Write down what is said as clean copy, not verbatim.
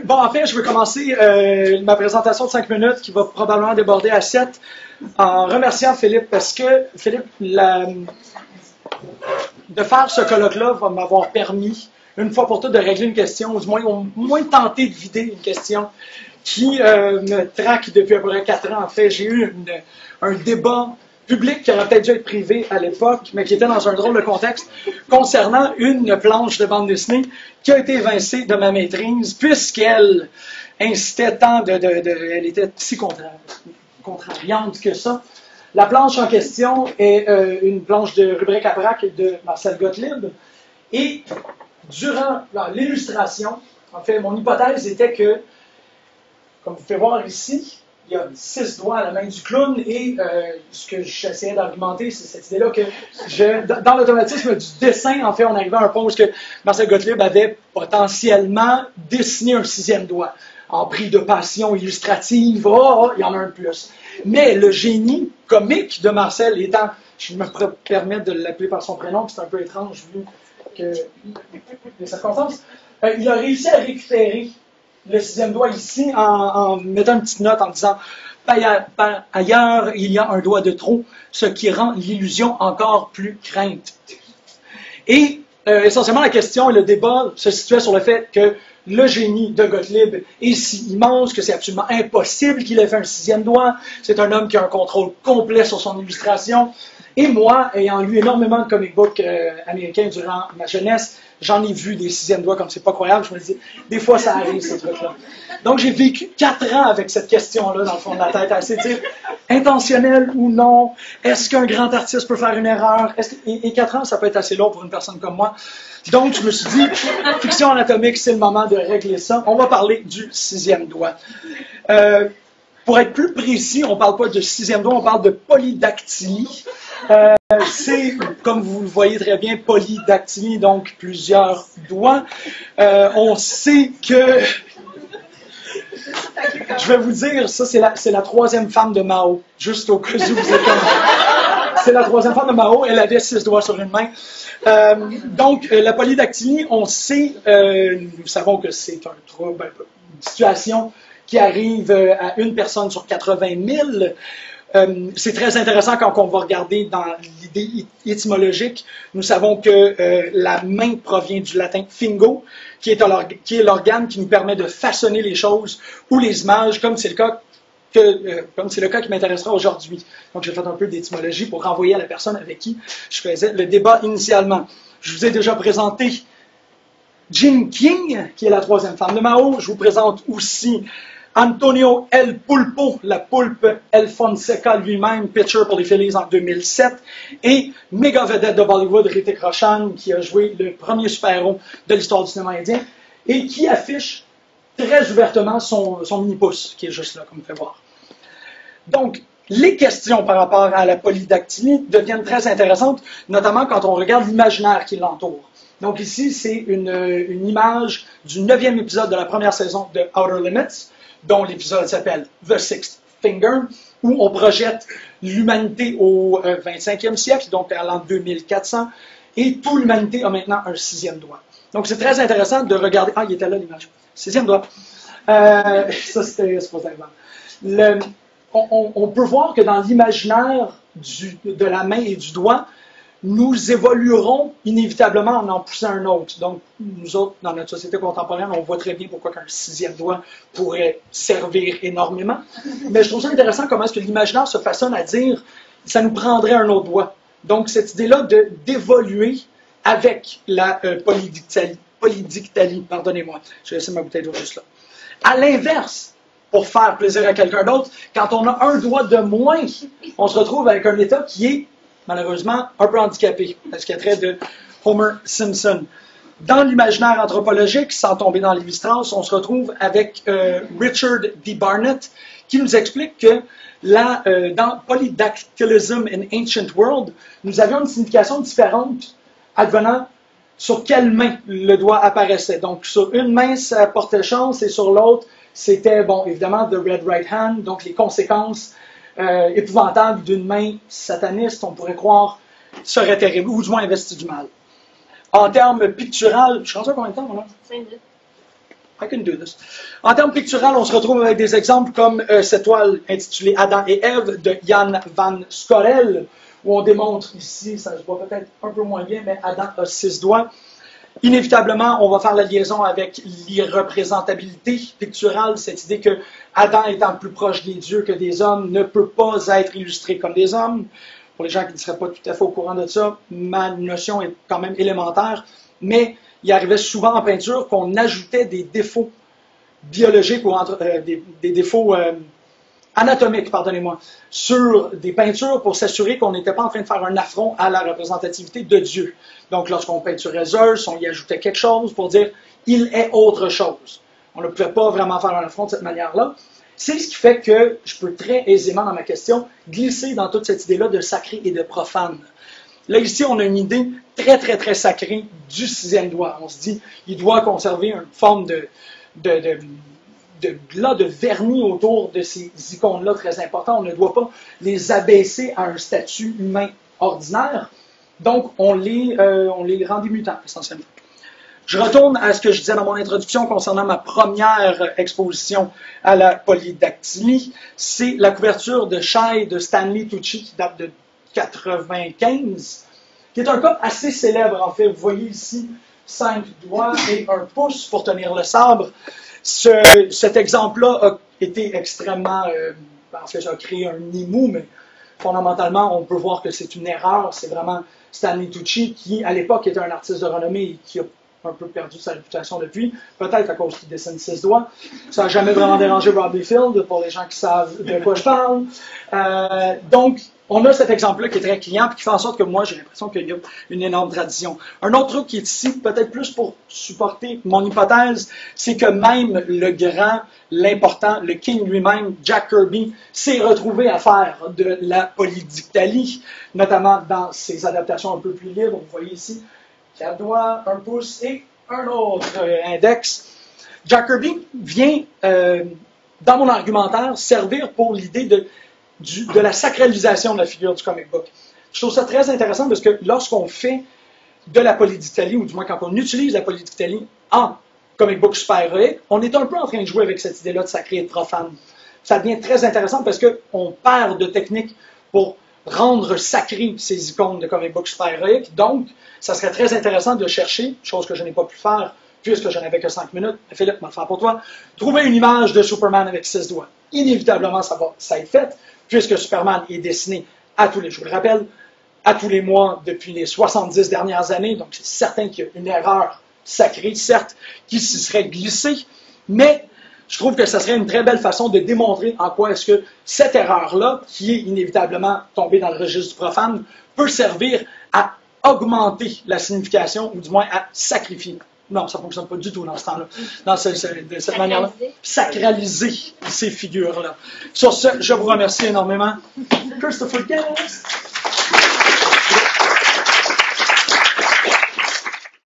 Bon, en fait, je veux commencer ma présentation de 5 minutes qui va probablement déborder à 7 en remerciant Philippe parce que Philippe, de faire ce colloque-là va m'avoir permis, une fois pour toutes, de régler une question, ou du moins, au moins de tenter de vider une question qui me traque depuis à peu près 4 ans. En fait, j'ai eu un débat public qui aurait peut-être dû être privé à l'époque, mais qui était dans un drôle de contexte, concernant une planche de bande dessinée qui a été évincée de ma maîtrise, puisqu'elle incitait tant elle était si contrariante que ça. La planche en question est une planche de rubrique à braque de Marcel Gottlieb, et durant l'illustration, en fait, mon hypothèse était que, comme vous pouvez voir ici, il y a 6 doigts à la main du clown et ce que j'essayais d'argumenter, c'est cette idée-là que dans l'automatisme du dessin, en fait, on arrivait à un point où Marcel Gottlieb avait potentiellement dessiné un 6e doigt. En prix de passion illustrative, il y en a un de plus. Mais le génie comique de Marcel étant, je me permets de l'appeler par son prénom, c'est un peu étrange vu que les circonstances, il a réussi à récupérer le 6e doigt ici en mettant une petite note en disant « Ailleurs, il y a un doigt de trop, ce qui rend l'illusion encore plus crainte. » Et essentiellement, la question et le débat se situaient sur le fait que le génie de Gottlieb est si immense que c'est absolument impossible qu'il ait fait un 6e doigt. C'est un homme qui a un contrôle complet sur son illustration. Et moi, ayant lu énormément de comic books américains durant ma jeunesse, j'en ai vu des 6e doigts comme c'est pas croyable. Je me dis, des fois ça arrive, ce truc-là. Donc j'ai vécu 4 ans avec cette question-là dans le fond de la tête, à essayer de dire, intentionnel ou non, est-ce qu'un grand artiste peut faire une erreur? Et 4 ans, ça peut être assez long pour une personne comme moi. Donc je me suis dit, fiction anatomique, c'est le moment de régler ça. On va parler du 6e doigt. Pour être plus précis, on ne parle pas de 6e doigt, on parle de polydactylie. C'est, comme vous le voyez très bien, polydactylie, donc plusieurs doigts. On sait que... Je vais vous dire, ça c'est la 3e femme de Mao, juste au cas où vous êtes comme... C'est la 3e femme de Mao, elle avait 6 doigts sur une main. Donc, la polydactylie, on sait, nous savons que c'est un trouble, une situation qui arrive à une personne sur 80 000. C'est très intéressant quand on va regarder dans l'idée étymologique. Nous savons que la main provient du latin fingo, qui est l'organe qui nous permet de façonner les choses ou les images, comme c'est le cas qui m'intéressera aujourd'hui. Donc j'ai fait un peu d'étymologie pour renvoyer à la personne avec qui je faisais le débat initialement. Je vous ai déjà présenté Jean King, qui est la 3e femme de Mao. Je vous présente aussi Antonio El Pulpo, la poulpe El Fonseca lui-même, pitcher pour les Phillies en 2007, et méga vedette de Bollywood, Hrithik Roshan, qui a joué le premier super-héros de l'histoire du cinéma indien, et qui affiche très ouvertement son mini-pouce, qui est juste là, comme vous pouvez voir. Donc, les questions par rapport à la polydactylie deviennent très intéressantes, notamment quand on regarde l'imaginaire qui l'entoure. Donc ici, c'est une image du 9e épisode de la première saison de Outer Limits, dont l'épisode s'appelle The Sixth Finger, où on projette l'humanité au 25e siècle, donc à l'an 2400, et toute l'humanité a maintenant un 6e doigt. Donc c'est très intéressant de regarder... Ah, il était là l'image. 6e doigt. Ça, c'était supposément. On peut voir que dans l'imaginaire de la main et du doigt, nous évoluerons inévitablement en poussant un autre. Donc, nous autres, dans notre société contemporaine, on voit très bien pourquoi un 6e doigt pourrait servir énormément. Mais je trouve ça intéressant comment est-ce que l'imaginaire se façonne à dire ça nous prendrait un autre doigt. Donc, cette idée-là d'évoluer avec la polydictalie, pardonnez-moi, je vais laisser ma bouteille d'eau juste là. À l'inverse, pour faire plaisir à quelqu'un d'autre, quand on a un doigt de moins, on se retrouve avec un état qui est malheureusement un peu handicapé, parce qu'il y a trait de Homer Simpson. Dans l'imaginaire anthropologique, sans tomber dans l'illustration, on se retrouve avec Richard D. Barnett, qui nous explique que dans Polydactylism in Ancient World, nous avions une signification différente advenant sur quelle main le doigt apparaissait. Donc, sur une main, ça portait chance, et sur l'autre, c'était, bon, évidemment, the red right hand, donc les conséquences épouvantables d'une main sataniste, on pourrait croire, serait terrible, ou du moins investie du mal. En termes picturaux, je suis rendu à combien de temps, mon 5 minutes. I can do this. En termes picturaux, on se retrouve avec des exemples comme cette toile intitulée Adam et Ève de Jan van Scorel, où on démontre ici, ça se voit peut-être un peu moins bien, mais Adam a 6 doigts. Inévitablement, on va faire la liaison avec l'irreprésentabilité picturale, cette idée que Adam étant plus proche des dieux que des hommes ne peut pas être illustré comme des hommes. Pour les gens qui ne seraient pas tout à fait au courant de ça, ma notion est quand même élémentaire, mais il arrivait souvent en peinture qu'on ajoutait des défauts biologiques ou des défauts anatomiques, pardonnez-moi, sur des peintures pour s'assurer qu'on n'était pas en train de faire un affront à la représentativité de Dieu. Donc, lorsqu'on peinturait Zeus, on y ajoutait quelque chose pour dire « il est autre chose ». On ne pouvait pas vraiment faire un affront de cette manière-là. C'est ce qui fait que je peux très aisément, dans ma question, glisser dans toute cette idée-là de sacré et de profane. Là, ici, on a une idée très, très, très sacrée du 6e doigt. On se dit, il doit conserver une forme de vernis autour de ces icônes-là très importants. On ne doit pas les abaisser à un statut humain ordinaire. Donc, on les rend immutants, essentiellement. Je retourne à ce que je disais dans mon introduction concernant ma première exposition à la polydactylie. C'est la couverture de Shai de Stanley Tucci, qui date de 95, qui est un cas assez célèbre, en fait. Vous voyez ici 5 doigts et un pouce pour tenir le sabre. Cet exemple-là a été extrêmement... en fait, j'ai créé un nid mou, mais fondamentalement, on peut voir que c'est une erreur. C'est vraiment Stanley Tucci, qui, à l'époque, était un artiste de renommée et qui a un peu perdu sa réputation depuis, peut-être à cause qu'il dessine 6 doigts. Ça n'a jamais vraiment dérangé Robbie Field, pour les gens qui savent de quoi je parle. Donc, on a cet exemple-là qui est très client et qui fait en sorte que moi, j'ai l'impression qu'il y a une énorme tradition. Un autre truc qui est ici, peut-être plus pour supporter mon hypothèse, c'est que même le grand, l'important, le king lui-même, Jack Kirby, s'est retrouvé à faire de la polydictalie, notamment dans ses adaptations un peu plus libres. Vous voyez ici, 4 doigts, un pouce et un autre index. Jack Kirby vient, dans mon argumentaire, servir pour l'idée de la sacralisation de la figure du comic book. Je trouve ça très intéressant parce que lorsqu'on fait de la polydictalie, ou du moins quand on utilise la polydictalie en comic book super-héroïque, on est un peu en train de jouer avec cette idée-là de sacré et de profane. Ça devient très intéressant parce qu'on perd de techniques pour rendre sacrées ces icônes de comic book super-héroïque. Donc, ça serait très intéressant de chercher, chose que je n'ai pas pu faire puisque je n'avais que 5 minutes, Philippe m'a le faire pour toi, trouver une image de Superman avec 6 doigts. Inévitablement, ça va être fait, puisque Superman est dessiné à tous les, je vous le rappelle, à tous les mois depuis les 70 dernières années. Donc, c'est certain qu'il y a une erreur sacrée, certes, qui s'y serait glissée, mais je trouve que ça serait une très belle façon de démontrer en quoi est-ce que cette erreur-là, qui est inévitablement tombée dans le registre du profane, peut servir à augmenter la signification, ou du moins à sacrifier. Non, ça ne fonctionne pas du tout dans ce temps-là, de cette manière-là. Sacraliser ces figures-là. Sur ce, je vous remercie énormément. Christopher Guest.